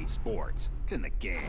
Sports. It's in the game.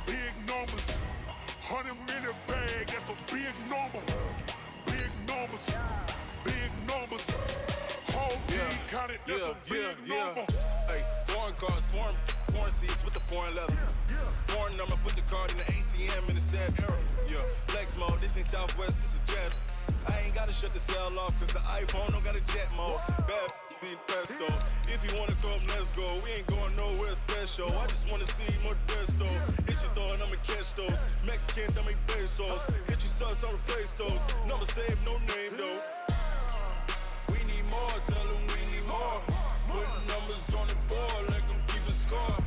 Big numbers, 100-minute bag, that's a big number. Big numbers, whole team counted, that's a big number. Hey, foreign cars, foreign seats with the foreign leather. Foreign number, put the card in the ATM in the sad era. Yeah, flex mode, this ain't Southwest, this is Jet. I ain't gotta shut the cell off, cause the iPhone don't got a jet mode. Bad be pesto. If you wanna come, let's go. We ain't going nowhere special. I just wanna see more desto. Hit your throw and I'ma catch those. Mexican, don't make pesos. Hit your sauce, I'll replace those. Number save, no name though. We need more, tell them we need more. Putting numbers on the board, like them keep a score.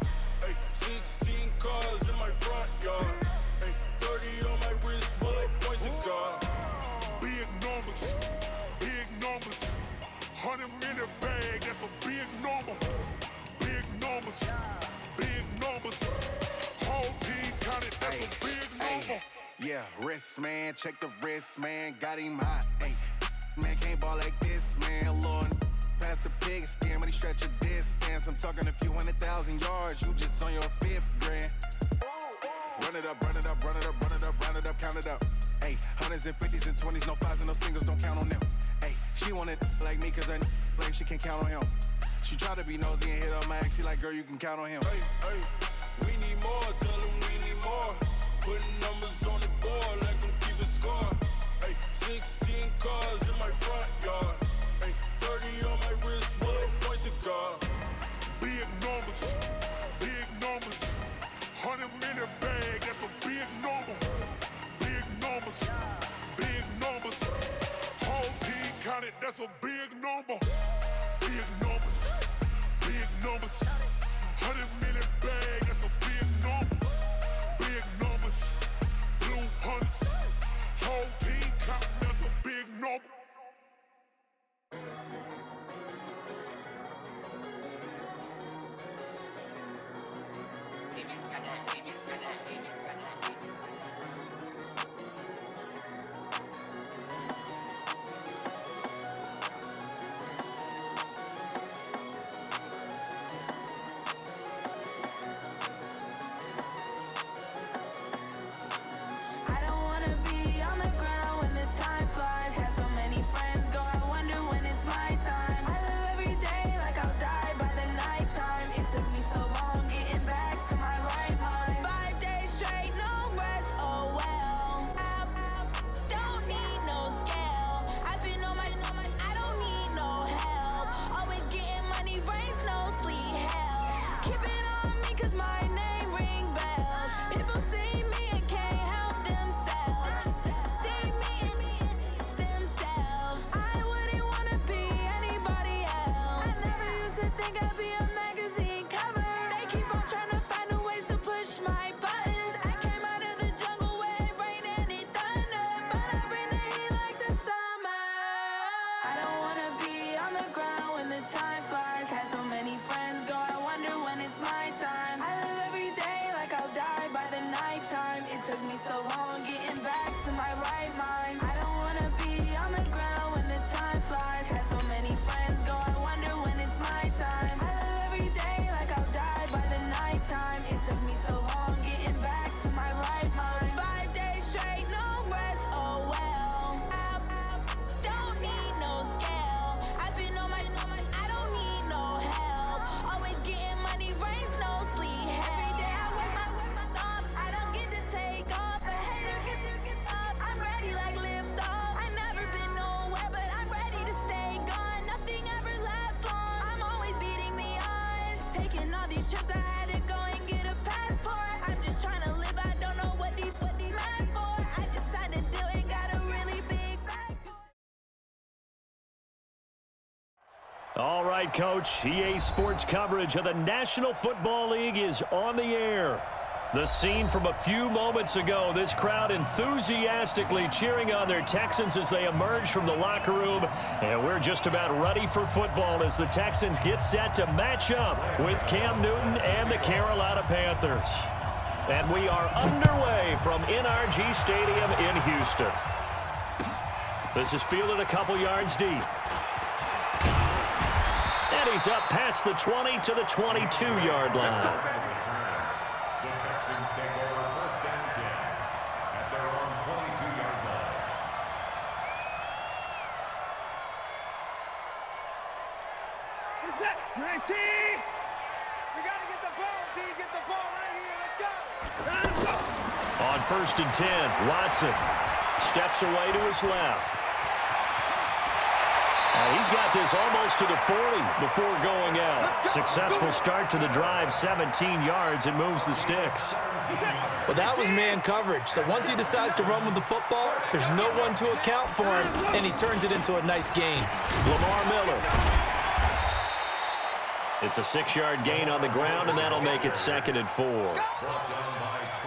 Hey, 16 cars in my front yard. Hey, 30 on my wrist, bullet point to God. Big numbers, 100-minute bag, that's a big number. Big numbers, whole team counted, that's a big number. Yeah, wrist man, check the wrist man, got him hot. Ay, man can't ball like this, man. Lord, past the pig skin when he stretch a distance. I'm talking a few 100,000 yards, you just on your 5th grand. Run it up, count it up. Ay, hundreds and 50s and 20s, no 5s and no singles, don't count on them. Ay, she want it like me cause her lame, she can't count on him. She try to be nosy and hit on my ex, she like, girl, you can count on him. Hey, we need more, tell them we need more. Putting numbers on the board, like them keep a score. Hey, 16 cars in my front yard. Hey, 30 on my wrist, bullet point to God. Big numbers, 100-minute bag, that's a big number. Big numbers, whole team counted, that's a big number. Big numbers, 100-minute bag, that's a big number. Big numbers, blue hunters, whole team counting, that's a big number. All right, Coach. EA Sports coverage of the National Football League is on the air. The scene from a few moments ago, this crowd enthusiastically cheering on their Texans as they emerge from the locker room. And we're just about ready for football as the Texans get set to match up with Cam Newton and the Carolina Panthers. And we are underway from NRG Stadium in Houston. This is fielded a couple yards deep. And he's up past the 20 to the 22-yard line. The Texans take over first and 10 at their own 22-yard line. What's that? 19! We got to get the ball, D. Get the ball right here. Let's go. On first and 10, Watson steps away to his left. He's got this almost to the 40 before going out. Successful start to the drive, 17 yards, and moves the sticks. Well, that was man coverage. So once he decides to run with the football, there's no one to account for him, and he turns it into a nice gain. Lamar Miller. It's a 6-yard gain on the ground, and that'll make it 2nd and 4.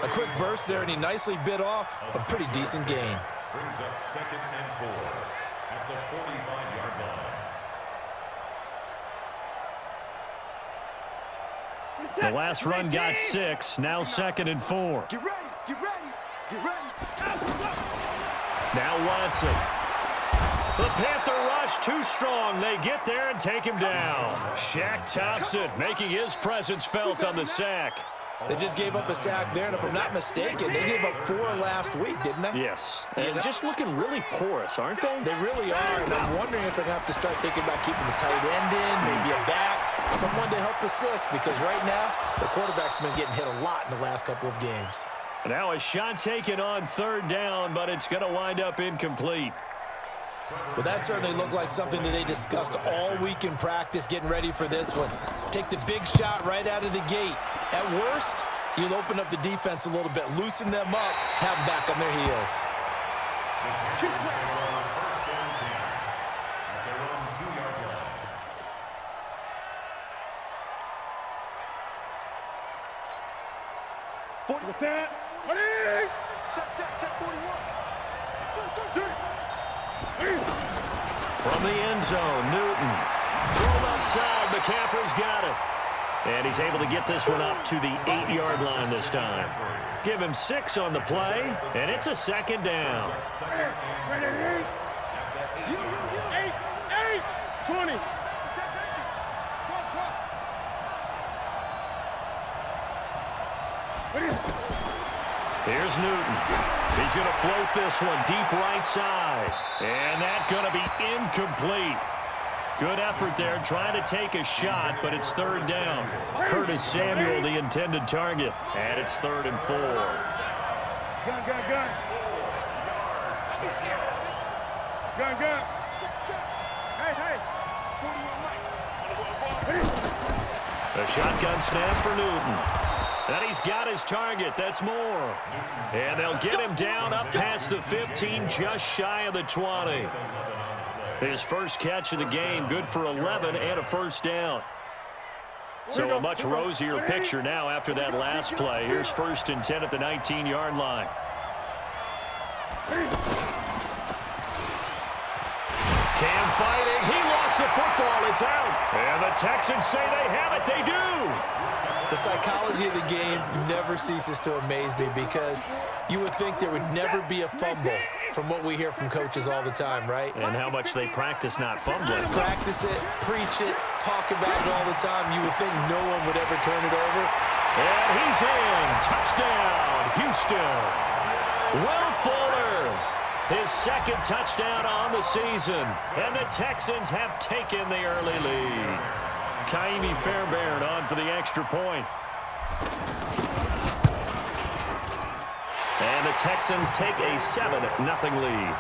A quick burst there, and he nicely bit off a pretty decent gain. Brings up 2nd and 4 at the 45-yard line. The last run got 6, now 2nd and 4. Get ready, get ready, get ready. Now Watson. The Panther rush too strong. They get there and take him down. Shaq Thompson making his presence felt on the sack. They just gave up a sack there, and if I'm not mistaken, they gave up 4 last week, didn't they? Yes. And just looking really porous, aren't they? They really are, and I'm wondering if they're going to have to start thinking about keeping the tight end in, maybe a back, someone to help assist, because right now, the quarterback's been getting hit a lot in the last couple of games. Now a shot taken on 3rd down, but it's going to wind up incomplete. Well, that certainly looked like something that they discussed all week in practice getting ready for this one. Take the big shot right out of the gate. At worst, you'll open up the defense a little bit, loosen them up, have them back on their heels. Check, 41. From the end zone, Newton. Thrown outside, McCaffrey's got it. And he's able to get this one up to the 8-yard line this time. Give him 6 on the play, and it's a 2nd down. 20. Here's Newton. He's going to float this one deep right side. And that's going to be incomplete. Good effort there, trying to take a shot, but it's 3rd down. Curtis Samuel, the intended target, and it's 3rd and 4. Gun. Hey. A shotgun snap for Newton. And he's got his target. That's more. And they'll get him down up past the 15, just shy of the 20. His first catch of the game, good for 11 and a 1st down. So a much rosier picture now after that last play. Here's 1st and 10 at the 19-yard line. Cam fighting. He lost the football. It's out. And the Texans say they have it. They do. The psychology of the game never ceases to amaze me because you would think there would never be a fumble from what we hear from coaches all the time, right? And how much they practice not fumbling. Practice it, preach it, talk about it all the time. You would think no one would ever turn it over. And he's in. Touchdown, Houston. Will Fuller, his 2nd touchdown on the season. And the Texans have taken the early lead. Kaimi Fairbairn on for the extra point. And the Texans take a 7-0 lead.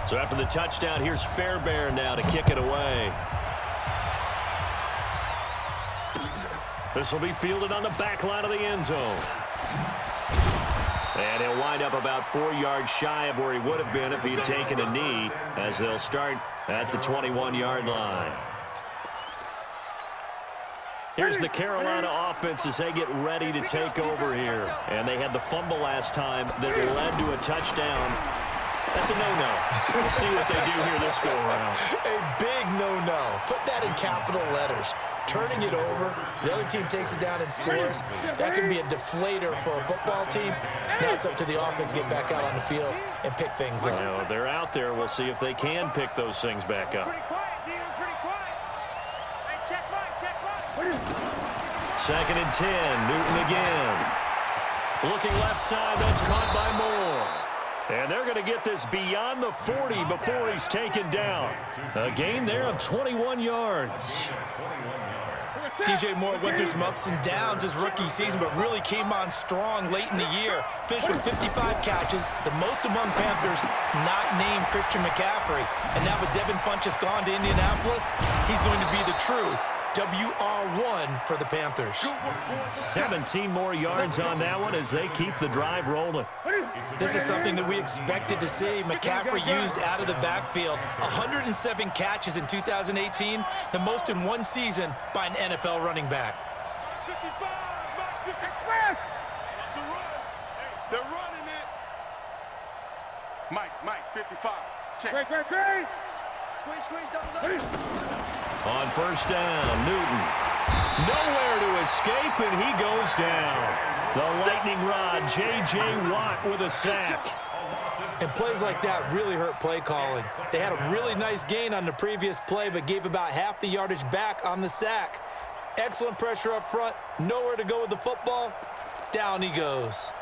So after the touchdown, here's Fairbairn now to kick it away. This will be fielded on the back line of the end zone. And he'll wind up about 4 yards shy of where he would have been if he had taken a knee, as they'll start at the 21-yard line. Here's the Carolina offense as they get ready to take over here. And they had the fumble last time that led to a touchdown. That's a no-no. We'll see what they do here this go-around. A big no-no. Put that in capital letters. Turning it over, the other team takes it down and scores. That can be a deflator for a football team. Now it's up to the offense to get back out on the field and pick things up. Well, they're out there. We'll see if they can pick those things back up. Pretty quiet, Dino, pretty quiet. Hey, check mine. 2nd and 10, Newton again. Looking left side, that's caught by Moore. And they're going to get this beyond the 40 before he's taken down. A gain there of 21 yards. DJ Moore went through some ups and downs his rookie season, but really came on strong late in the year. Finished with 55 catches, the most among Panthers not named Christian McCaffrey. And now with Devin Funchess gone to Indianapolis, he's going to be the true WR1 for the Panthers. 17 more yards on that one as they keep the drive rolling. This is something that we expected to see. McCaffrey used out of the backfield. 107 catches in 2018, the most in one season by an NFL running back. 55, they're running it. Mike, 55. Check. Great. Squeeze, double. On first down, Newton. Nowhere to escape, and he goes down. The lightning rod, J.J. Watt with a sack. And plays like that really hurt play calling. They had a really nice gain on the previous play, but gave about half the yardage back on the sack. Excellent pressure up front. Nowhere to go with the football. Down he goes.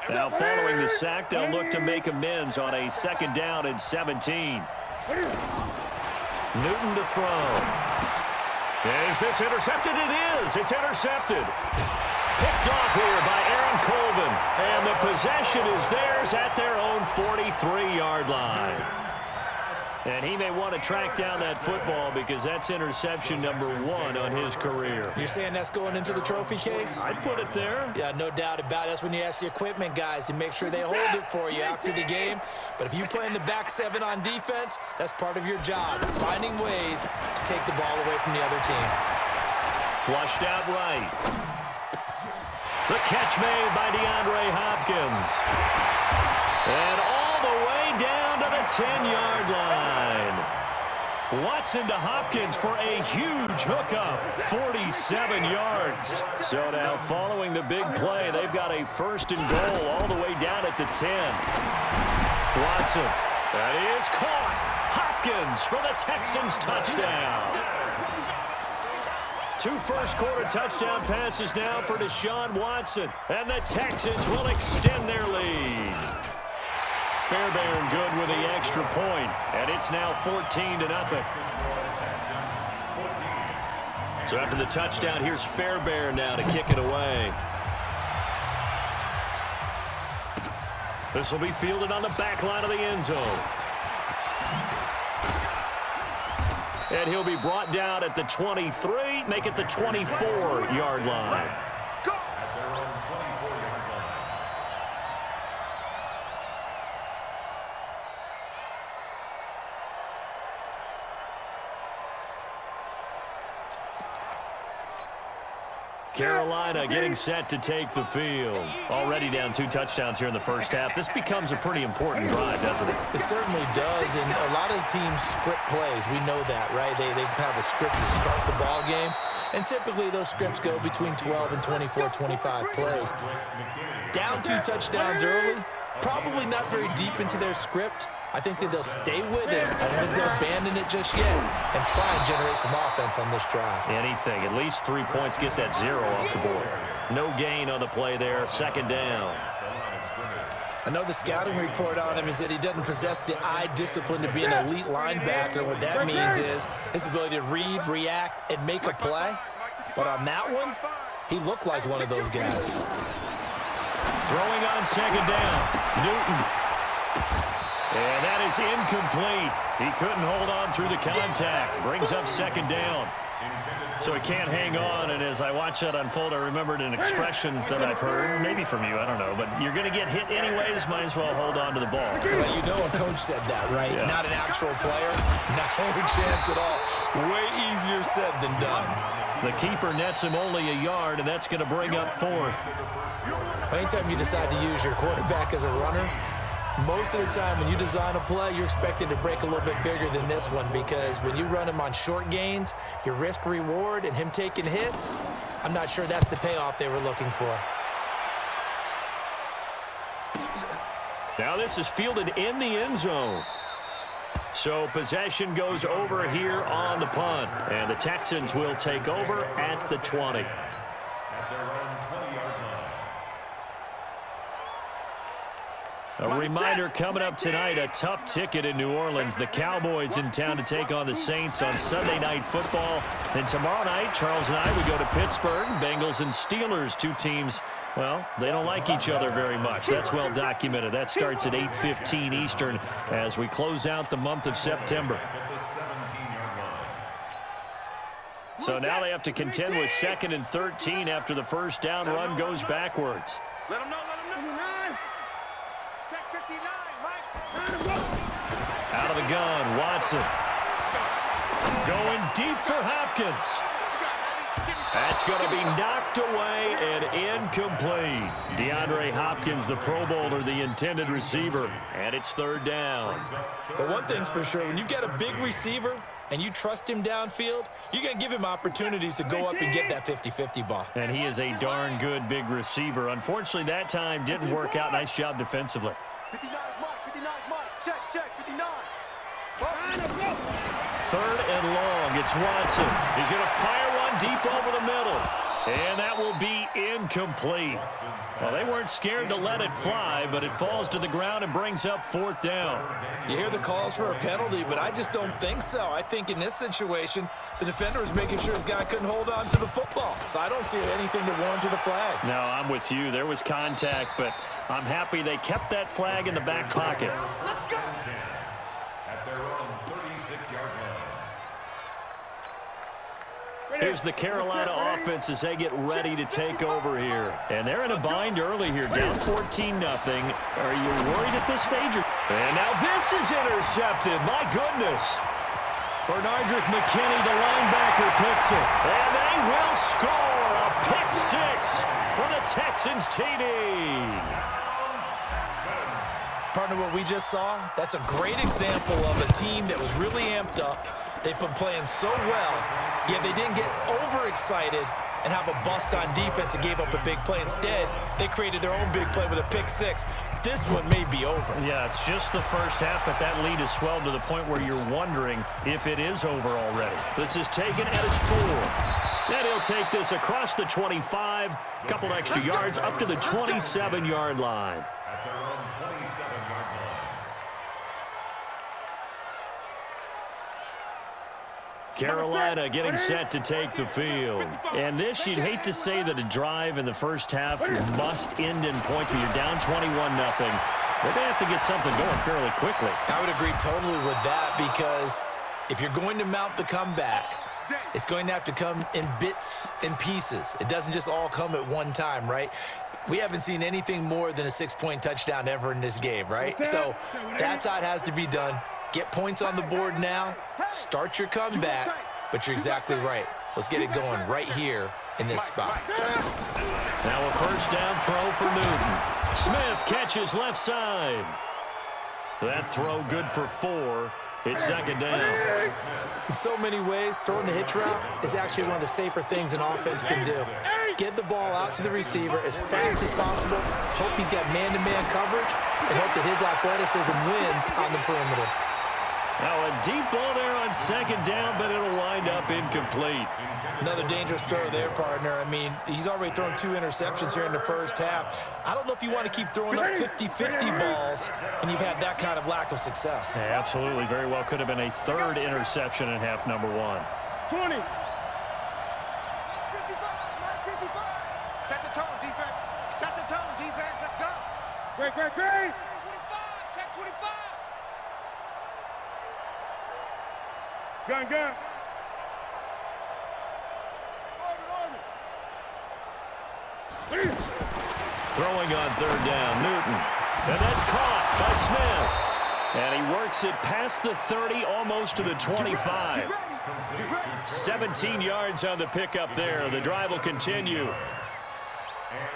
Now following the sack, they'll look to make amends on a 2nd down and 17. Newton to throw. Is this intercepted? It is. It's intercepted. Picked off here by Aaron Colvin. And the possession is theirs at their own 43-yard line. And he may want to track down that football because that's interception number 1 on his career. You're saying that's going into the trophy case? I'd put it there. Yeah, no doubt about it. That's when you ask the equipment guys to make sure they hold it for you after the game. But if you play in the back 7 on defense, that's part of your job, finding ways to take the ball away from the other team. Flushed out right. The catch made by DeAndre Hopkins. And all the way down to the 10-yard line. Watson to Hopkins for a huge hookup, 47 yards. So now following the big play, they've got a 1st and goal all the way down at the 10. Watson, that is caught. Hopkins for the Texans touchdown. 2 first-quarter touchdown passes now for Deshaun Watson, and the Texans will extend their lead. Fairbairn good with the extra point, and it's now 14-0. So after the touchdown, here's Fairbairn now to kick it away. This will be fielded on the back line of the end zone. And he'll be brought down at the 23, make it the 24-yard line. Carolina getting set to take the field. Already down 2 touchdowns here in the first half. This becomes a pretty important drive, doesn't it? It certainly does, and a lot of teams script plays. We know that, right? They have a script to start the ball game, and typically those scripts go between 12 and 24, 25 plays. Down 2 touchdowns early, probably not very deep into their script. I think that they'll stay with it. I don't think they'll abandon it just yet and try and generate some offense on this drive. Anything. At least 3 points, get that 0 off the board. No gain on the play there. 2nd down. I know the scouting report on him is that he doesn't possess the eye discipline to be an elite linebacker. What that means is his ability to read, react, and make a play. But on that one, he looked like one of those guys. Throwing on 2nd down. Newton. And that is incomplete. He couldn't hold on through the contact. Brings up second down. So he can't hang on, and as I watch that unfold, I remembered an expression that I've heard, maybe from you, I don't know, but you're going to get hit anyways, might as well hold on to the ball. Well, you know a coach said that, right? Yeah. Not an actual player. No chance at all. Way easier said than done. The keeper nets him only a yard, and that's going to bring up fourth. Anytime you decide to use your quarterback as a runner, most of the time when you design a play, you're expecting to break a little bit bigger than this one, because when you run him on short gains, your risk-reward and him taking hits, I'm not sure that's the payoff they were looking for. Now this is fielded in the end zone. So possession goes over here on the punt, and the Texans will take over at the 20. At their own 20-yard line. A reminder coming up tonight, a tough ticket in New Orleans. The Cowboys in town to take on the Saints on Sunday Night Football. And tomorrow night, Charles and I, we go to Pittsburgh. Bengals and Steelers, two teams, well, they don't like each other very much. That's well documented. That starts at 8:15 Eastern as we close out the month of September. So now they have to contend with 2nd and 13 after the first down run goes backwards. Let him know, let him know. Check 59, Mike. Out of the gun, Watson. Going deep for Hopkins. That's going to be knocked away and incomplete. DeAndre Hopkins, the Pro Bowler, the intended receiver, and it's third down. But one thing's for sure, when you get a big receiver and you trust him downfield, you're going to give him opportunities to go up and get that 50-50 ball. And he is a darn good big receiver. Unfortunately, that time didn't work out. Nice job defensively. 59, Mike. Check, 59. Third and long. It's Watson. He's going to fire one deep over the middle. And that will be incomplete. Well, they weren't scared to let it fly, but it falls to the ground and brings up fourth down. You hear the calls for a penalty, but I just don't think so. I think in this situation, the defender was making sure his guy couldn't hold on to the football. So I don't see anything to warrant the flag. No, I'm with you. There was contact, but I'm happy they kept that flag in the back pocket. Let's go. At their own 36-yard line. Here's the Carolina offense as they get ready to take over here. And they're in a bind early here, down 14-0. Are you worried at this stage? And now this is intercepted. My goodness. Bernardrick McKinney, the linebacker, picks it. And they will score a pick six for the Texans TD. Partner, what we just saw, that's a great example of a team that was really amped up. They've been playing so well, yet they didn't get overexcited and have a bust on defense and gave up a big play. Instead, they created their own big play with a pick six. This one may be over. Yeah, it's just the first half, but that lead has swelled to the point where you're wondering if it is over already. This is taken at his 4. And he'll take this across the 25, couple extra yards up to the 27-yard line. At their own 27-yard line. Carolina getting set to take the field. And this, you'd hate to say that a drive in the first half must end in points, but you're down 21-0. They're going to have to get something going fairly quickly. I would agree totally with that, because if you're going to mount the comeback, it's going to have to come in bits and pieces. It doesn't just all come at one time, right? We haven't seen anything more than a 6-point touchdown ever in this game, right? So that's how it has to be done. Get points on the board now, start your comeback, but you're exactly right. Let's get it going right here in this spot. Now a first down throw for Newton. Smith catches left side. That throw good for 4. It's second down. In so many ways, throwing the hitch route is actually one of the safer things an offense can do. Get the ball out to the receiver as fast as possible, hope he's got man-to-man coverage, and hope that his athleticism wins on the perimeter. Now a deep ball there on second down, but it'll wind up incomplete. Another dangerous throw there, partner. I mean, he's already thrown 2 interceptions here in the first half. I don't know if you want to keep throwing up 50-50 balls and you've had that kind of lack of success. Yeah, absolutely. Very well could have been a 3rd interception in half number 1. 20. 55, Set the tone, defense. Set the tone, defense. Let's go. Great. 25. Check 25. Gun, gun. Throwing on third down, Newton. And that's caught by Smith. And he works it past the 30, almost to the 25. 17 yards on the pickup there. The drive will continue.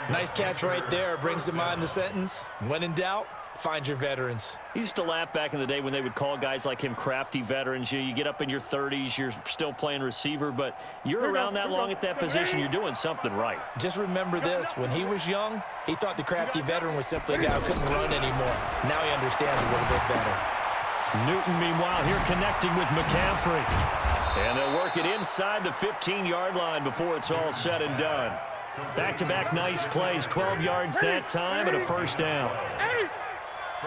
Nice catch right there. Brings to mind the sentence, when in doubt, find your veterans. He used to laugh back in the day when they would call guys like him crafty veterans. You get up in your 30s, you're still playing receiver, but you're around that long at that position, you're doing something right. Just remember this, when he was young, he thought the crafty veteran was simply a guy who couldn't run anymore. Now he understands a little bit better. Newton, meanwhile, here connecting with McCaffrey. And they'll work it inside the 15-yard line before it's all said and done. Back-to-back nice plays, 12 yards that time and a first down.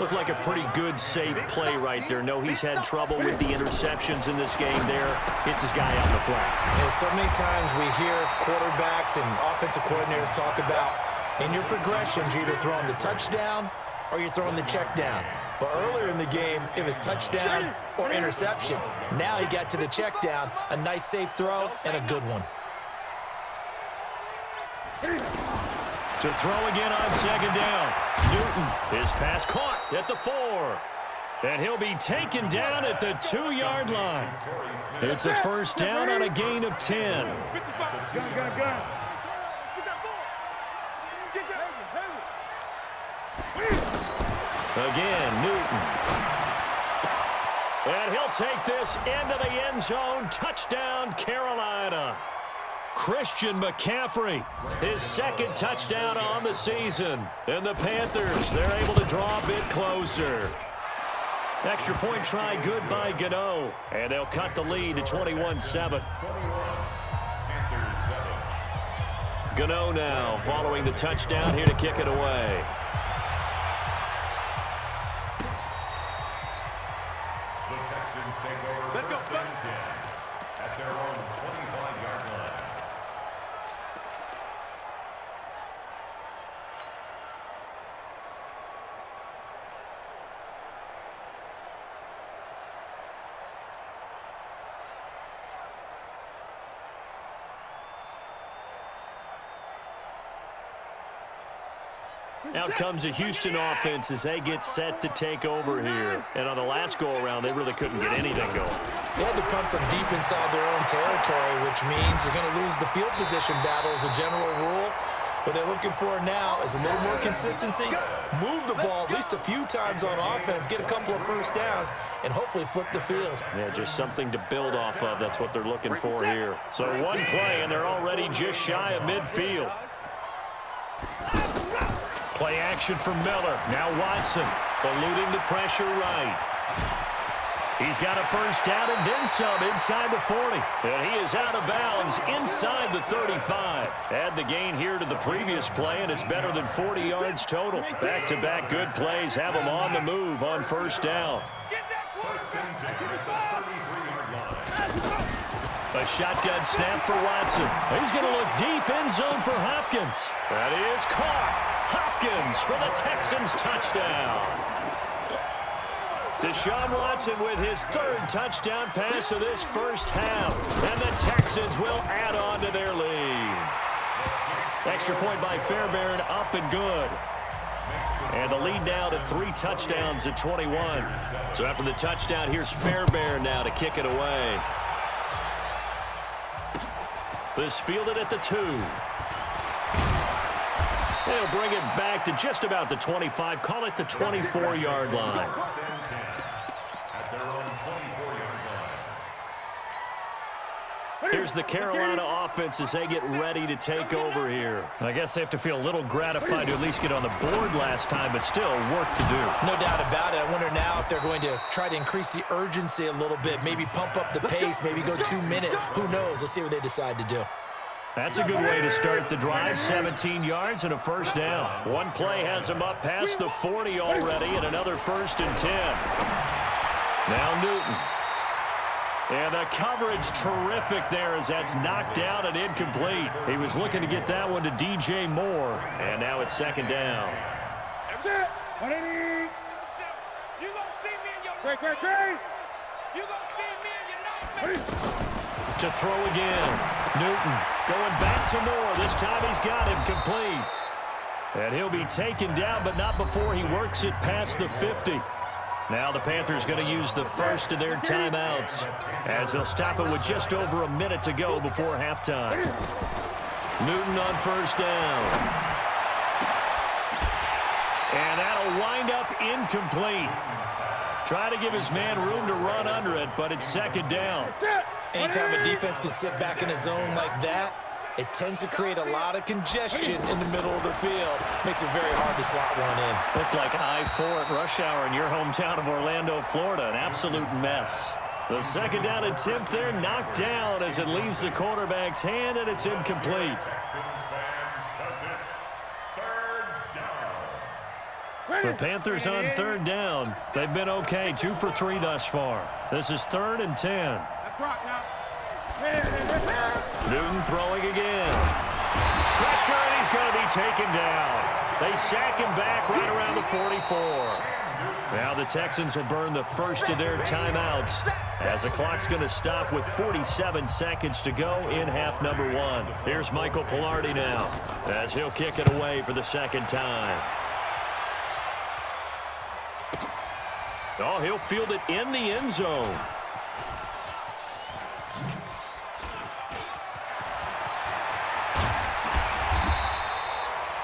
Looked like a pretty good, safe play right there. No, he's had trouble with the interceptions in this game there. Hits his guy on the flat. And so many times we hear quarterbacks and offensive coordinators talk about in your progressions, you're either throwing the touchdown or you're throwing the check down. But earlier in the game, it was touchdown or interception. Now he got to the check down, a nice safe throw, and a good one. To throw again on second down. Newton, his pass caught at the 4. And he'll be taken down at the 2-yard line. It's a first down on a gain of 10. Gun, gun, gun. Again, Newton. And he'll take this into the end zone. Touchdown, Carolina. Christian McCaffrey, his second touchdown on the season. And the Panthers, they're able to draw a bit closer. Extra point try good by Gano. And they'll cut the lead to 21-7. Gano now following the touchdown here to kick it away. Let's go. At their own 25-yard line. Out comes the Houston offense as they get set to take over here. And on the last go-around, they really couldn't get anything going. They had to punt from deep inside their own territory, which means you're going to lose the field position battle as a general rule. What they're looking for now is a little more consistency, move the ball at least a few times on offense, get a couple of first downs, and hopefully flip the field. Yeah, just something to build off of. That's what they're looking for here. So one play, and they're already just shy of midfield. Play action from Miller. Now Watson eluding the pressure right. He's got a first down and then some inside the 40. And he is out of bounds inside the 35. Add the gain here to the previous play, and it's better than 40 yards total. Back-to-back good plays have him on the move on first down. First and 10 at the 33-yard line. A shotgun snap for Watson. He's going to look deep end zone for Hopkins. That is caught. Hopkins for the Texans touchdown. Deshaun Watson with his third touchdown pass of this first half. And the Texans will add on to their lead. Extra point by Fairbairn, up and good. And the lead now to 3 touchdowns at 21. So after the touchdown, here's Fairbairn now to kick it away. This fielded at the 2. They'll bring it back to just about the 25. Call it the 24-yard line. At their own 24-yard line. Here's the Carolina offense as they get ready to take over here. I guess they have to feel a little gratified to at least get on the board last time, but still work to do. No doubt about it. I wonder now if they're going to try to increase the urgency a little bit, maybe pump up the pace, maybe go 2 minutes. Who knows? Let's see what they decide to do. That's a good way to start the drive. 17 yards and a first down. One play has them up past the 40 already, and another first and 10. Now Newton. And the coverage terrific there as that's knocked down and incomplete. He was looking to get that one to DJ Moore. And now it's second down. That's it. 180. You gonna see me in your Great. You gonna see me in your night. To throw again. Newton going back to Moore. This time he's got him complete. And he'll be taken down, but not before he works it past the 50. Now the Panthers going to use the first of their timeouts as they'll stop it with just over a minute to go before halftime. Newton on first down. And that'll wind up incomplete. Try to give his man room to run under it, but it's second down. Anytime a defense can sit back in a zone like that, it tends to create a lot of congestion in the middle of the field. Makes it very hard to slot one in. Looked like I-4 at rush hour in your hometown of Orlando, Florida. An absolute mess. The second down attempt there knocked down as it leaves the quarterback's hand, and it's incomplete. The Panthers on third down. They've been okay, 2 for 3 thus far. This is 3rd and 10. Newton throwing again. Pressure, and he's going to be taken down. They sack him back right around the 44. Now the Texans will burn the first of their timeouts as the clock's going to stop with 47 seconds to go in half number 1. Here's Michael Pilardi now as he'll kick it away for the second time. Oh, he'll field it in the end zone.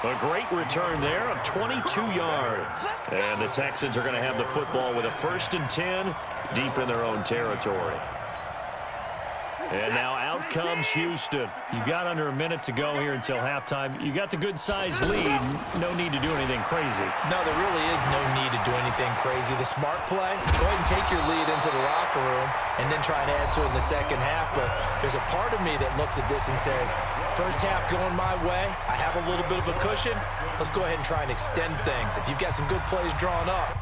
A great return there of 22 yards. And the Texans are going to have the football with a 1st and 10 deep in their own territory. And now out comes Houston. You've got under a minute to go here until halftime. You got the good-sized lead. No need to do anything crazy. No, there really is no need to do anything crazy. The smart play, go ahead and take your lead into the locker room and then try and add to it in the second half. But there's a part of me that looks at this and says, first half going my way, I have a little bit of a cushion. Let's go ahead and try and extend things. If you've got some good plays drawn up,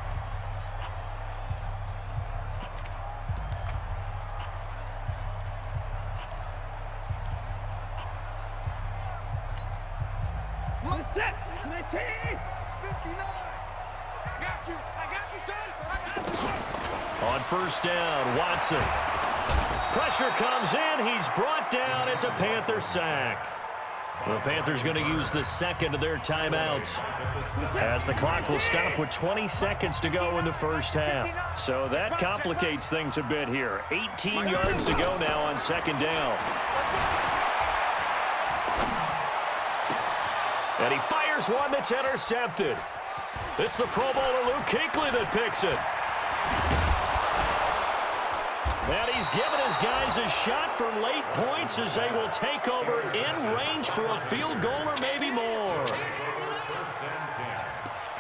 set. 19. 59. I got you, son. I got you. On first down, Watson. Pressure comes in. He's brought down. It's a Panther sack. The Panthers going to use the second of their timeouts as the clock will stop with 20 seconds to go in the first half. So that complicates things a bit here. 18 yards to go now on second down. And he fires one that's intercepted. It's the Pro Bowler Luke Kuechly that picks it. And he's given his guys a shot for late points as they will take over in range for a field goal or maybe more. First and 10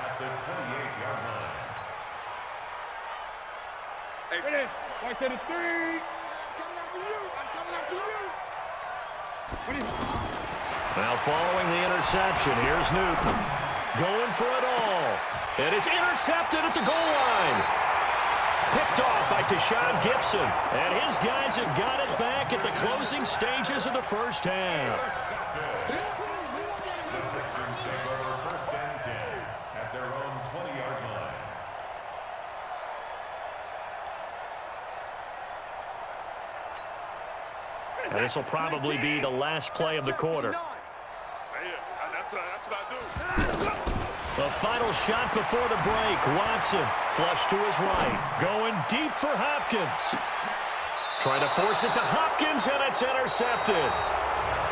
at the 28-yard line. Hey, ready? Right to the 3. I'm coming after you. Ready? Now following the interception, here's Newton. Going for it all. And it's intercepted at the goal line. Picked off by Tashawn Gibson. And his guys have got it back at the closing stages of the first half. The Texans take over first and 10 at their own 20-yard line. And this will probably be the last play of the quarter. That's what I do. The final shot before the break. Watson flush to his right. Going deep for Hopkins. Trying to force it to Hopkins, and it's intercepted.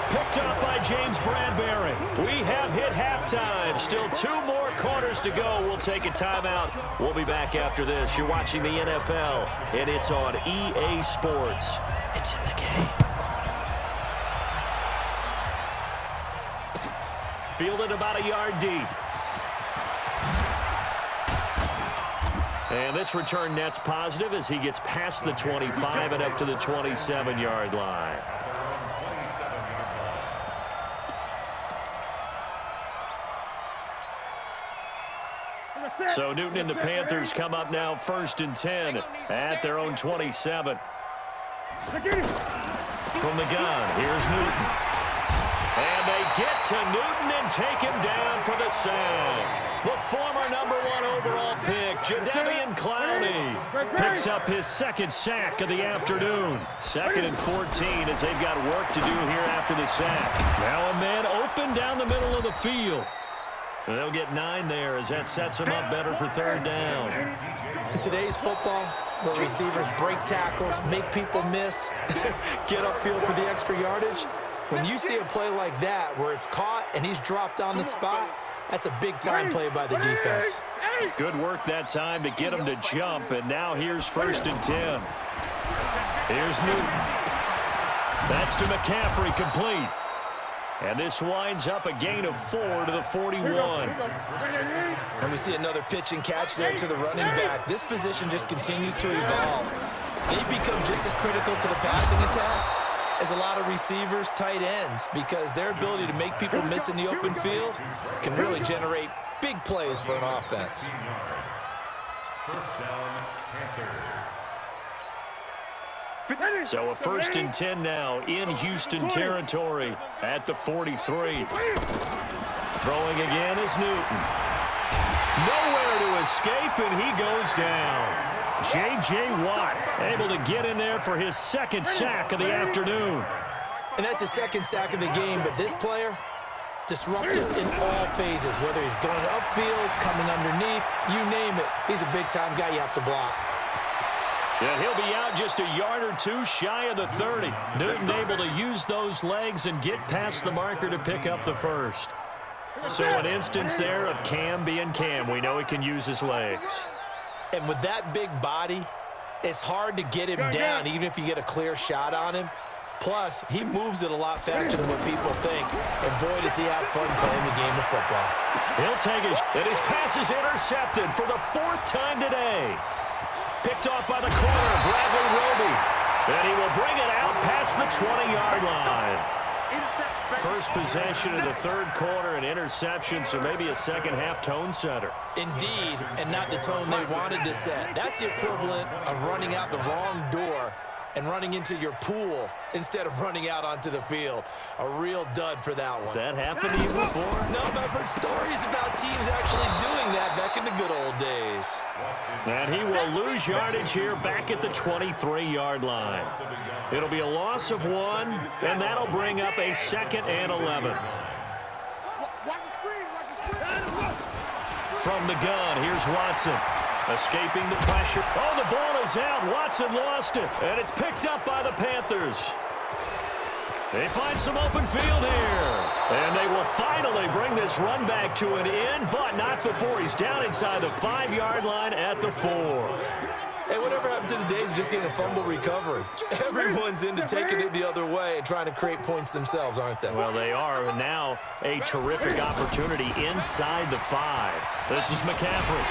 Picked up by James Bradbury. We have hit halftime. Still 2 more quarters to go. We'll take a timeout. We'll be back after this. You're watching the NFL, and it's on EA Sports. It's in the game. Fielded about a yard deep. And this return net's positive as he gets past the 25 and up to the 27-yard line. So Newton and the Panthers come up now first and 10 at their own 27. From the gun, here's Newton. And they get to Newton and take him down for the sack. The former #1 overall pick, Jadeveon Clowney, picks up his second sack of the afternoon. 2nd and 14 as they've got work to do here after the sack. Now a man open down the middle of the field. They'll get 9 there as that sets them up better for 3rd down. In today's football, where receivers break tackles, make people miss, get upfield for the extra yardage, when you see a play like that where it's caught and he's dropped on the spot, that's a big-time play by the defense. Good work that time to get him to jump, and now here's 1st and 10. Here's Newton. That's to McCaffrey, complete. And this winds up a gain of 4 to the 41. And we see another pitch and catch there to the running back. This position just continues to evolve. They become just as critical to the passing attack as a lot of receivers, tight ends, because their ability to make people miss in the open field can really generate big plays for an offense. 1st down, Panthers. So a 1st and 10 now in Houston territory at the 43. Throwing again is Newton. Nowhere to escape, and he goes down. J.J. Watt able to get in there for his 2nd sack of the afternoon. And that's his 2nd sack of the game, but this player, disruptive in all phases, whether he's going upfield, coming underneath, you name it. He's a big-time guy you have to block. Yeah, he'll be out just a yard or 2 shy of the 30. Newton able to use those legs and get past the marker to pick up the 1st. So an instance there of Cam being Cam. We know he can use his legs. And with that big body, it's hard to get him down, even if you get a clear shot on him. Plus, he moves it a lot faster than what people think. And boy, does he have fun playing the game of football. He'll take it, and his pass is intercepted for the 4th time today. Picked off by the corner, Bradley Roby. And he will bring it out past the 20-yard line. First possession of the 3rd quarter, an interception, so maybe a second-half tone setter. Indeed, and not the tone they wanted to set. That's the equivalent of running out the wrong door and running into your pool instead of running out onto the field. A real dud for that one. Has that happened to you before? No, but I've heard stories about teams actually doing that back in the good old days. And he will lose yardage here back at the 23-yard line. It'll be a loss of 1, and that'll bring up a 2nd and 11. From the gun, here's Watson. Escaping the pressure. Oh, the ball is out. Watson lost it. And it's picked up by the Panthers. They find some open field here. And they will finally bring this run back to an end, but not before he's down inside the 5-yard line at the 4. Hey, whatever happened to the days of just getting a fumble recovery? Everyone's into taking it the other way and trying to create points themselves, aren't they? Well, they are. And now a terrific opportunity inside the 5. This is McCaffrey.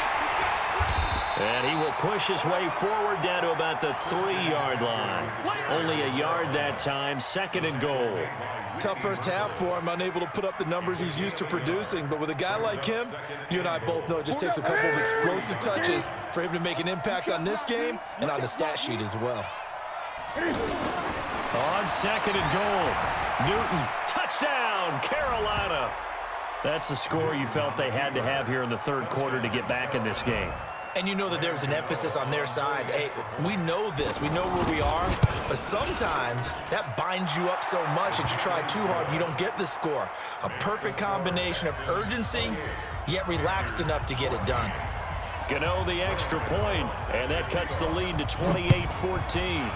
And he will push his way forward down to about the 3-yard line. Only a yard that time, 2nd and goal. Tough first half for him, unable to put up the numbers he's used to producing. But with a guy like him, you and I both know it just takes a couple of explosive touches for him to make an impact on this game and on the stat sheet as well. On 2nd and goal, Newton, touchdown, Carolina. That's the score you felt they had to have here in the 3rd quarter to get back in this game. And you know that there's an emphasis on their side. Hey, we know this. We know where we are. But sometimes that binds you up so much that you try too hard, you don't get the score. A perfect combination of urgency, yet relaxed enough to get it done. Gano the extra point, and that cuts the lead to 28-14.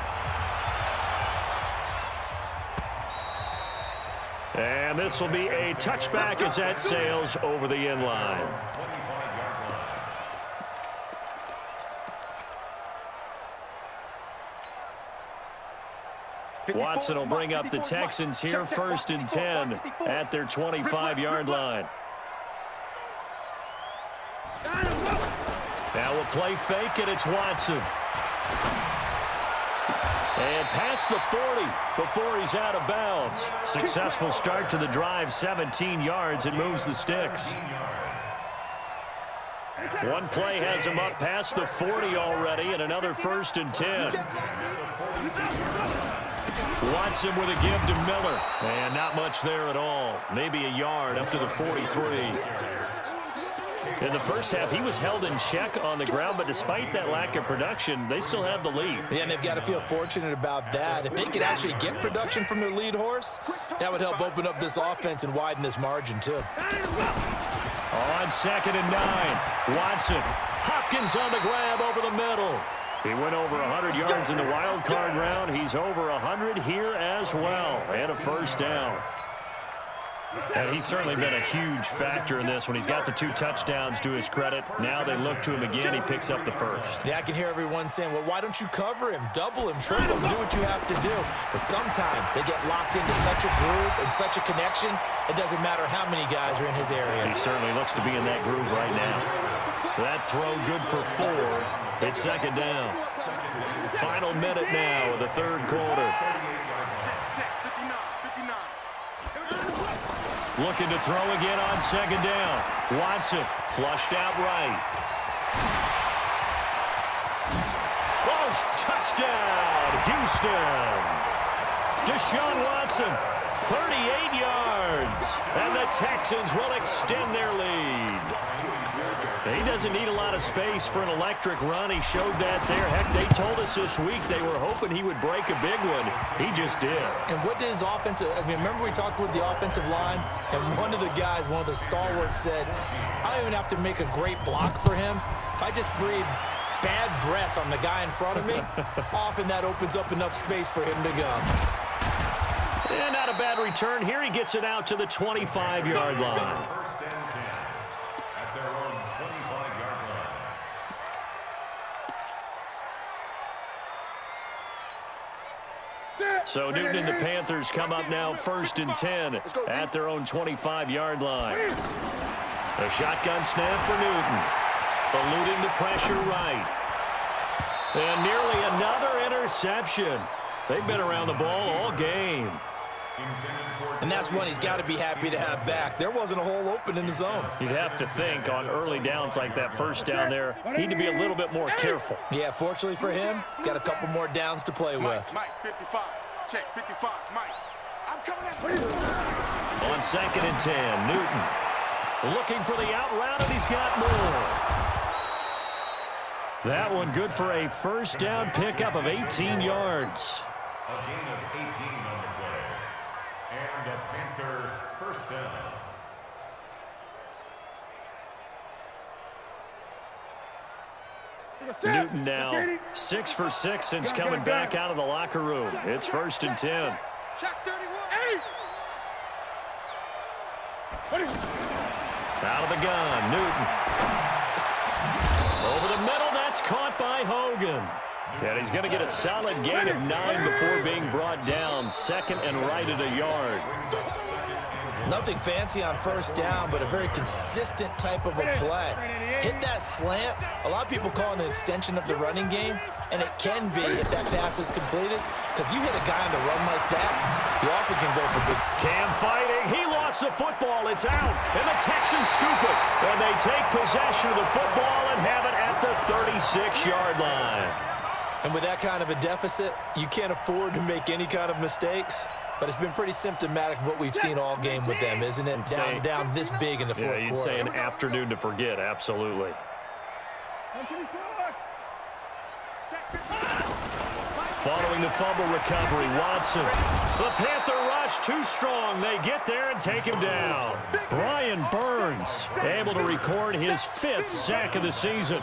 And this will be a touchback as that sails over the end line. Watson will bring up the Texans here, 1st and 10 at their 25-yard line. Now a play fake, and it's Watson. And past the 40 before he's out of bounds. Successful start to the drive, 17 yards. It moves the sticks. One play has him up past the 40 already, and another 1st and 10. Watson with a give to Miller. And not much there at all. Maybe a yard up to the 43. In the first half, he was held in check on the ground, but despite that lack of production, they still have the lead. Yeah, and they've got to feel fortunate about that. If they could actually get production from their lead horse, that would help open up this offense and widen this margin, too. On 2nd and 9, Watson. Hopkins on the grab over the middle. He went over 100 yards in the wild card round. He's over 100 here as well, and a first down. And he's certainly been a huge factor in this when he's got the 2 touchdowns to his credit. Now they look to him again. He picks up the first. Yeah, I can hear everyone saying, well, why don't you cover him, double him, triple him, do what you have to do. But sometimes they get locked into such a groove and such a connection, it doesn't matter how many guys are in his area. He certainly looks to be in that groove right now. That throw good for 4. It's 2nd down. Final minute now of the 3rd quarter. Looking to throw again on 2nd down. Watson flushed out right. Oh, touchdown, Houston. Deshaun Watson, 38 yards. And the Texans will extend their lead. He doesn't need a lot of space for an electric run. He showed that there. Heck, they told us this week they were hoping he would break a big one. He just did. And what did his offensive – I mean, remember we talked with the offensive line? And one of the guys, one of the stalwarts said, I don't even have to make a great block for him. If I just breathe bad breath on the guy in front of me, often that opens up enough space for him to go. And not a bad return. Here he gets it out to the 25-yard line. So Newton and the Panthers come up now 1st and 10 at their own 25-yard line. A shotgun snap for Newton. Eluding the pressure right. And nearly another interception. They've been around the ball all game. And that's one he's got to be happy to have back. There wasn't a hole open in the zone. You'd have to think on early downs like that first down there, need to be a little bit more careful. Yeah, fortunately for him, got a couple more downs to play with. Mike, 55. Check, 55, Mike. I'm coming after you. On 2nd and 10, Newton looking for the out route, and he's got more. That one good for a first down pickup of 18 yards. A gain of 18 on the play. And a Panther first down. Newton now 6 for 6 since coming back out of the locker room. It's 1st and 10. Out of the gun, Newton. Over the middle, that's caught by Hogan. And he's going to get a solid gain of 9 before being brought down. 2nd and right at a yard. Nothing fancy on first down, but a very consistent type of a play. Hit that slant. A lot of people call it an extension of the running game, and it can be if that pass is completed, because you hit a guy on the run like that, you often can go for big. Cam fighting. He lost the football. It's out, and the Texans scoop it. And they take possession of the football and have it at the 36-yard line. And with that kind of a deficit, you can't afford to make any kind of mistakes. But it's been pretty symptomatic of what we've seen all game with them, isn't it? Down this big in the fourth quarter. You'd say an afternoon to forget, absolutely. Following the fumble recovery, Watson. The Panther rush too strong. They get there and take him down. Brian Burns able to record his 5th sack of the season.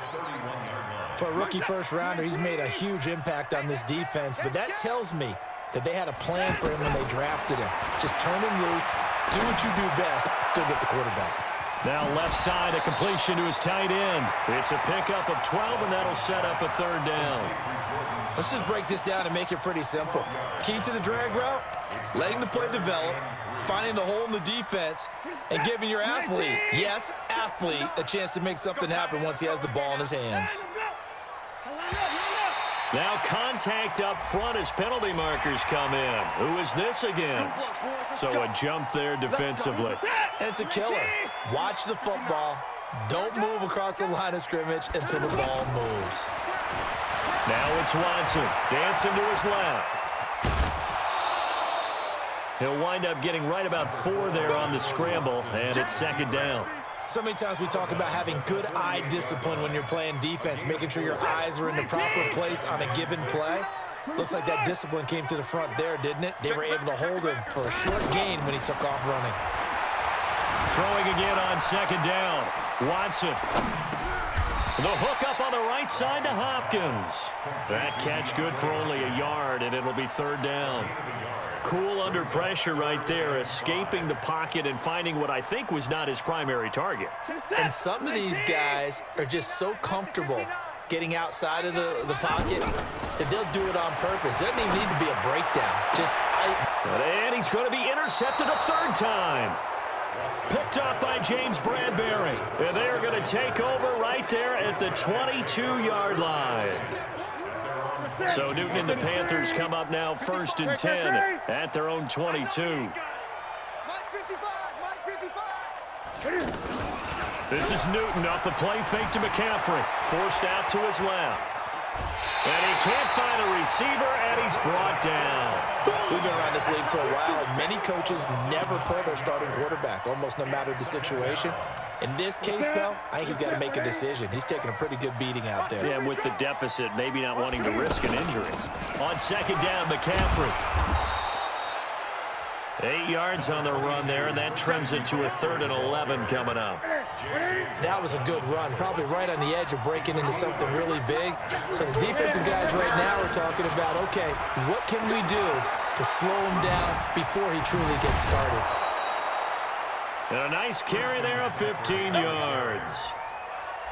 For a rookie first-rounder, he's made a huge impact on this defense, but that tells me that they had a plan for him when they drafted him. Just turn him loose, do what you do best, go get the quarterback. Now left side, a completion to his tight end. It's a pickup of 12, and that'll set up a 3rd down. Let's just break this down and make it pretty simple. Key to the drag route, letting the play develop, finding the hole in the defense, and giving your athlete, yes, athlete, a chance to make something happen once he has the ball in his hands. Now contact up front as penalty markers come in. Who is this against? So a jump there defensively. And it's a killer. Watch the football. Don't move across the line of scrimmage until the ball moves. Now it's Watson. Dancing to his left. He'll wind up getting right about 4 there on the scramble, and it's second down. So many times we talk about having good eye discipline when you're playing defense, making sure your eyes are in the proper place on a given play. Looks like that discipline came to the front there, didn't it? They were able to hold him for a short gain when he took off running. Throwing again on second down. Watson. The hook up on the right side to Hopkins. That catch good for only a yard, and it'll be third down. Cool under pressure right there, escaping the pocket and finding what I think was not his primary target. And some of these guys are just so comfortable getting outside of the pocket that they'll do it on purpose. It doesn't even need to be a breakdown. And he's going to be intercepted a third time. Picked up by James Bradbury. And they're going to take over right there at the 22-yard line. So Newton and the Panthers come up now 1st and 10 at their own 22. This is Newton off the play fake to McCaffrey. Forced out to his left. And he can't find a receiver, and he's brought down. We've been around this league for a while, and many coaches never pull their starting quarterback, almost no matter the situation. In this case, though, I think he's got to make a decision. He's taking a pretty good beating out there. Yeah, with the deficit, maybe not wanting to risk an injury. On second down, McCaffrey. 8 yards on the run there, and that trims it to a 3rd and 11 coming up. That was a good run, probably right on the edge of breaking into something really big. So the defensive guys right now are talking about, okay, what can we do to slow him down before he truly gets started? And a nice carry there of 15 yards.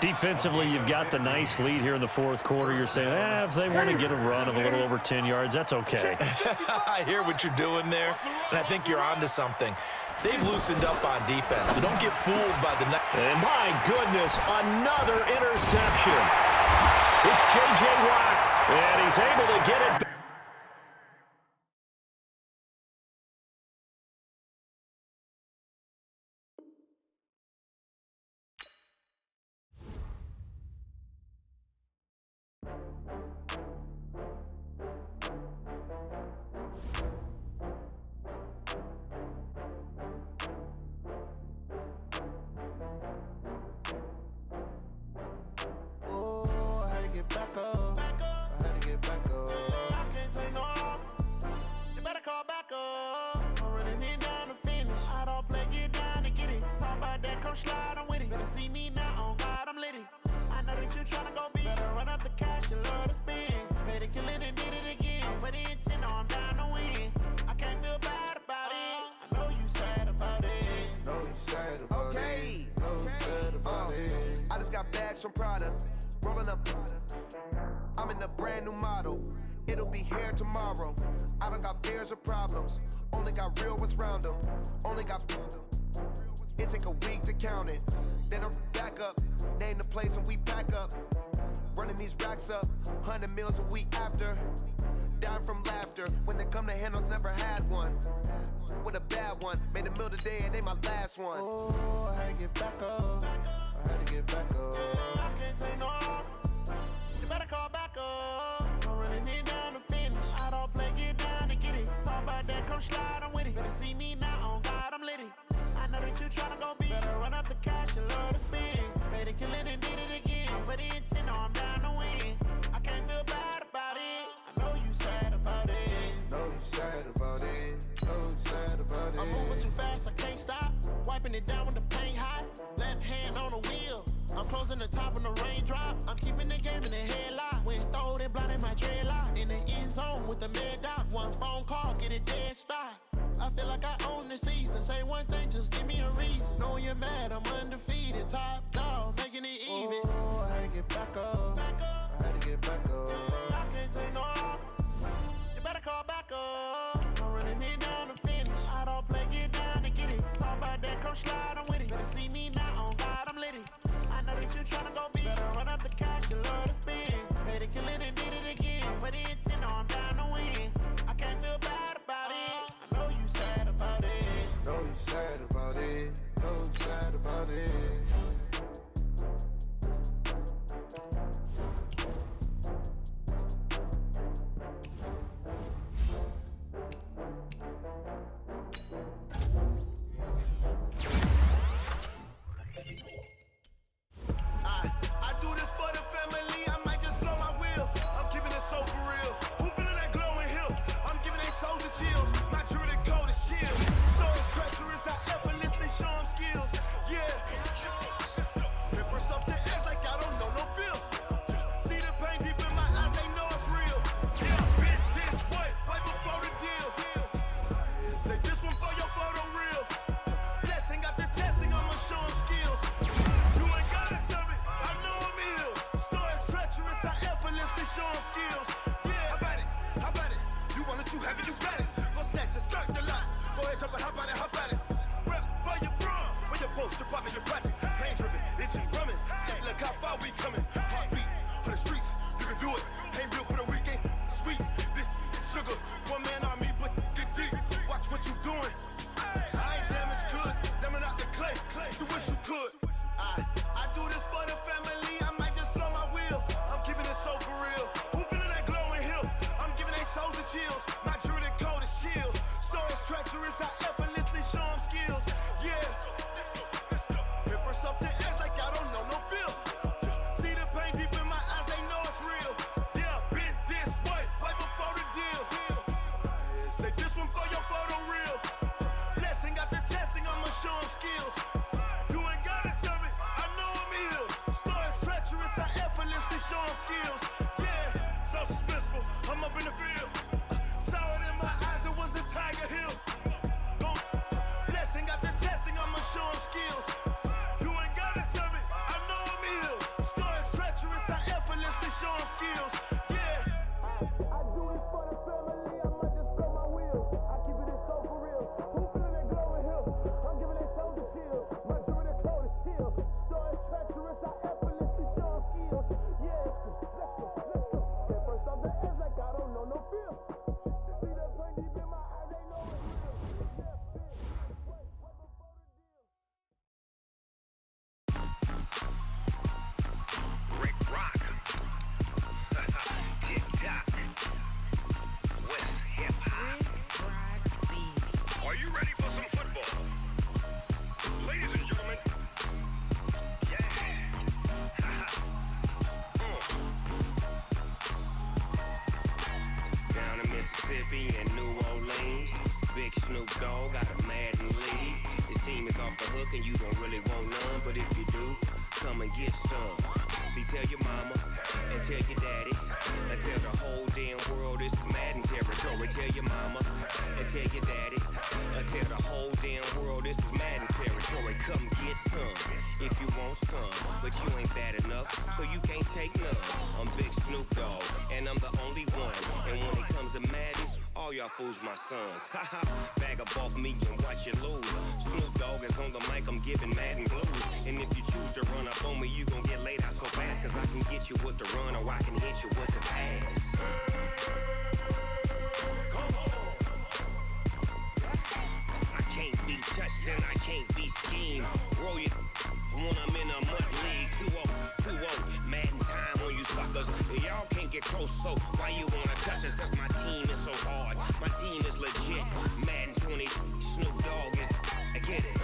Defensively, you've got the nice lead here in the 4th quarter. You're saying, if they want to get a run of a little over 10 yards, that's okay. I hear what you're doing there, and I think you're onto something. They've loosened up on defense, so don't get fooled by the... And my goodness, another interception. It's J.J. Watt, and he's able to get it back. I just got bags from Prada, rolling up. I'm in a brand new model. It'll be here tomorrow. I don't got fears or problems. Only got real ones round them. Only got. It take a week to count it. Then I back up, name the place and we pack up. Running these racks up, 100 meals a week after. Dying from laughter. When they come to handles, never had one. With a bad one, made a meal today and they my last one. Oh, I had to get back up. I had to get back up. I can't take no loss. You better call back up. I'm running it down to finish. I don't play, get down and get it. Talk about that, come slide, I'm with it. Better see me now, on God, I'm litty. I know that you tryna go big. Better run up the cash, you love to spin. Made a kill it and did it again. But the intent, no, I'm down to win. I can't feel bad about it. I know you sad about it. Know you sad about it. Know you sad about it. I'm moving too fast, I can't stop. Wiping it down with the paint hot. Left hand on the wheel. I'm closing the top on the raindrop. I'm keeping the game in the headlock. When throwed and blinded my dreadlock. In the end zone with the mad dot. One phone call, get it dead stop. I feel like I own the season. Say one thing, just give me a reason. Knowing you're mad, I'm undefeated. Top dog, making it even. Oh, I had to get back up. I had to get back up. I can't take no loss. You better call back up. I'm running it down to finish. I don't play, get down and get it. Talk about that, come slide, I'm with it. Better see me now, on God, I'm litty. I know that you tryna go big. Better run up the cash, you love to spin. Made a kill it and did it again. But the intent, no, I'm down to win. I can't feel bad about it. I know you sad about it. Know you sad about it. Know you sad about it. jump and hop out it. Rep for your prom, where your post, your partner, your projects. Pain driven, itching, drumming. Hey, look how far we coming. Heartbeat on the streets, you can do it. Ain't built for the weekend. Sweet, this sugar, one man army, but get deep. Watch what you doing. I ain't damaged goods, damn out the clay. You wish you could. I do this for the family. I might just blow my wheel. I'm keeping it so for real. Who feeling that glowing hill? I'm giving they souls the chills. My jewelry cold is chill. Stories treacherous, I effortlessly show them skills. Yeah. Hit first off the edge like I don't know no feel. See the pain deep in my eyes, they know it's real. Yeah, been this way, right before the deal. Say this one for your photo reel. Blessing after testing, I'ma show them skills. You ain't gotta tell me, I know I'm ill. Stories treacherous, I effortlessly show them skills. Yeah, so suspenseful, I'm up in the field. Saw it in my eyes, it was the Tiger Hill. Blessing after testing, I'ma show them skills. You ain't gotta tell me, I know I'm ill. Stories treacherous, I effortlessly show them skills. Yeah, I do this for the family, I might just blow my wheel. I keep it so for real. Who feeling that glowing hill? I'm giving they souls the chills. My jewelry cold is chill. Stories treacherous, I effortlessly show them skills. Yeah, let's go. Get first off the edge like I don't know no feel. See that pain deep in my eyes, they know it's real. Yeah, Rick Rock. Tick-tock. West hip-hop. Are you ready for some football? Ladies and gentlemen. Yeah. Down in Mississippi and New Orleans, Big Snoop Dogg got a Madden league. His team is off the hook and you don't really want none, but if you do, come and get some. See, tell your mama and tell your daddy and tell the whole damn world this is Madden territory. Tell your mama and tell your daddy and tell the whole damn world this is Madden territory. Come get some if you want some, but you ain't bad enough, so you can't take none. I'm Big Snoop Dogg and I'm the only one. And when it comes to Madden, all y'all fools my sons. Haha, bag up off me and watch you lose. Snoop Dogg is on the mic, I'm giving Madden blues. And if you choose to run up on me, you gon' get laid out so fast. Cause I can get you with the run or I can hit you with the pass. I can't be touched and I can't be schemed. Roll you when I'm in a mud league. 2-0, Madden time on you suckers. Y'all can't get close, so why you wanna touch us? Cause my team is so hard, my team is legit. Madden 20, Snoop Dogg is, I get it.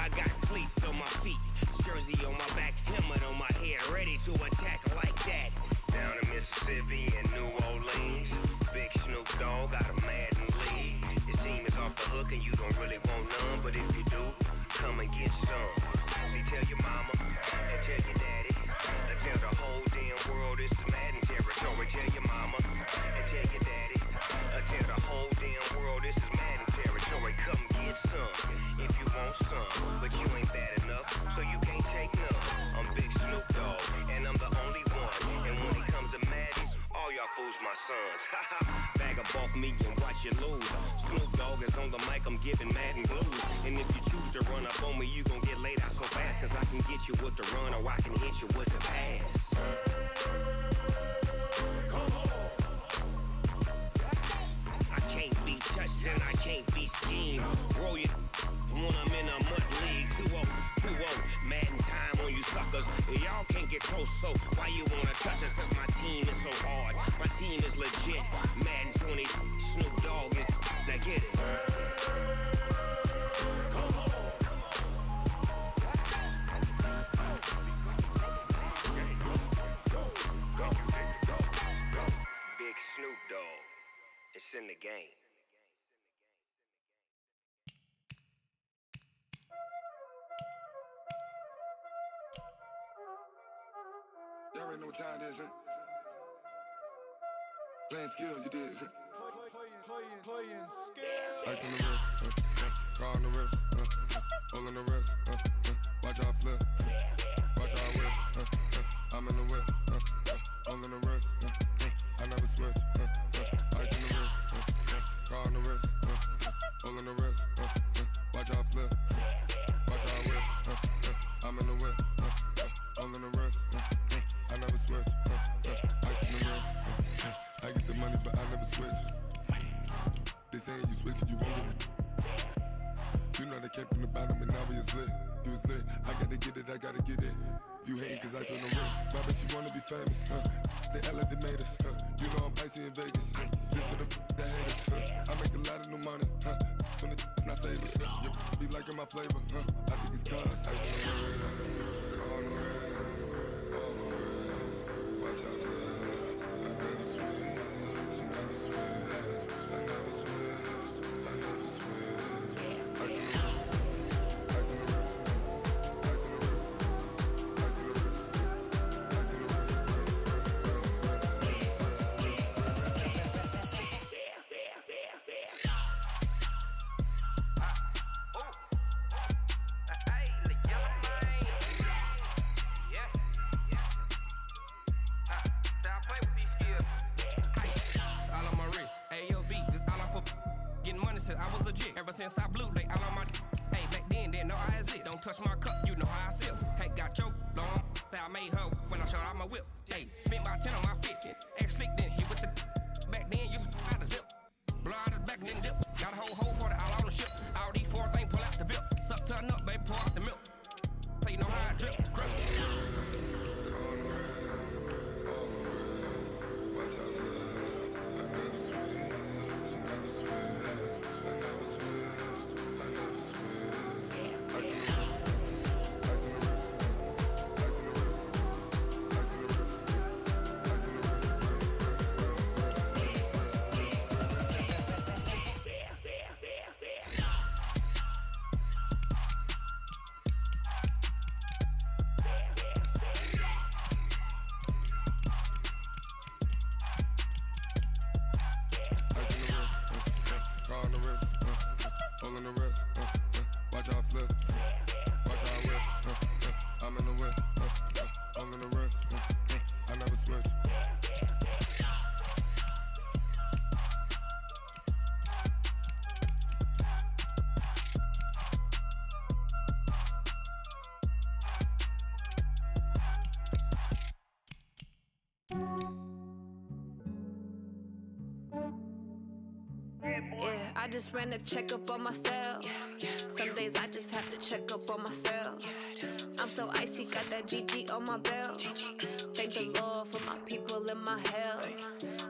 I got cleats on my feet, jersey on my back, helmet on my head, ready to attack like that. Down in Mississippi and New Orleans, Big Snoop Dogg got a Madden league. His team is off the hook and you don't really want none, but if you do, come and get some. See, tell your mama and tell your daddy and tell the whole damn world this is Madden territory. Tell your mama and tell your daddy and tell the whole damn world this is Madden territory. Come get some if you want some, but you ain't bad enough, so you can't take none. I'm Big Snoop Dogg and I'm the only one. And when it comes to Madden, all y'all fools my sons. Haha, bag up off me and watch you lose. Snoop Dogg is on the mic, I'm giving Madden blues. And if you choose to run up on me, you gon' get laid out so fast. Cause I can get you with the run or I can hit you with the pass. I can't be touched and I can't be schemed. Roll you when I'm in a mud league. 2-0, Madden time on you suckers. Y'all can't get close, so why you wanna touch us? Cause my team is so hard, my team is legit. Madden 20, Snoop Dogg is, now get it. Big Snoop Dogg, it's in the game. Y'all already know what time it is, huh? Playing skills, you did. Playing skills. Ice on the wrist, car on the wrist, hole on the wrist, watch out flip, watch out whip, I'm in the whip, hole in the wrist, I never switch, car on the wrist, all on the wrist, watch how I flip, watch how I whip, I'm in the whip, all on the wrist, I never switch, ice in the wrist, I get the money but I never switch. They saying you switch 'cause you won't get it. You know they came from the bottom and now we is lit. You was lit, I gotta get it, I gotta get it. You hating 'cause ice on the wrist. My bitch, you wanna be famous, They act like they made us, You know I'm icy in Vegas, This for the that hate us, I make a lot of new money, When it's not savers, You be liking my flavor, I think it's cause ice on the wrist, car on the wrist, all on the wrist. Watch out, cuz I never switch, I never switch, I never switch, I never switch. Ice on the wrist, ice on the wrist, ice on the wrist, ice on the wrist, ice on the wrist. I was legit. Ever since I blew, they all on my. Hey, back then, didn't know I exist. Don't touch my cup, you know how I sip. Hey, got choked long. I made her when I showed out my whip. Hey, spent about 10 on my fit. Ex slick, then hit with the. Back then, used to out the zip. Blow out the back, then dip. Got a whole party all on the ship. All these four things pull out the bip. Suck, turn up, baby, pour out the milk. So you know how I drip. Crap. Watch out, cuz I never switch, I never switch. All on the wrist, watch how I flip, watch how I whip, I'm in the whip, all on the wrist, I never switch. Yeah, I just ran a checkup on myself. Some days I just have to check up on myself. I'm so icy, got that GG on my belt. Thank the Lord for my people and my health.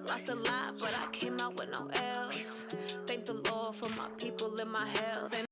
Lost a lot, but I came out with no else. Thank the Lord for my people and my health.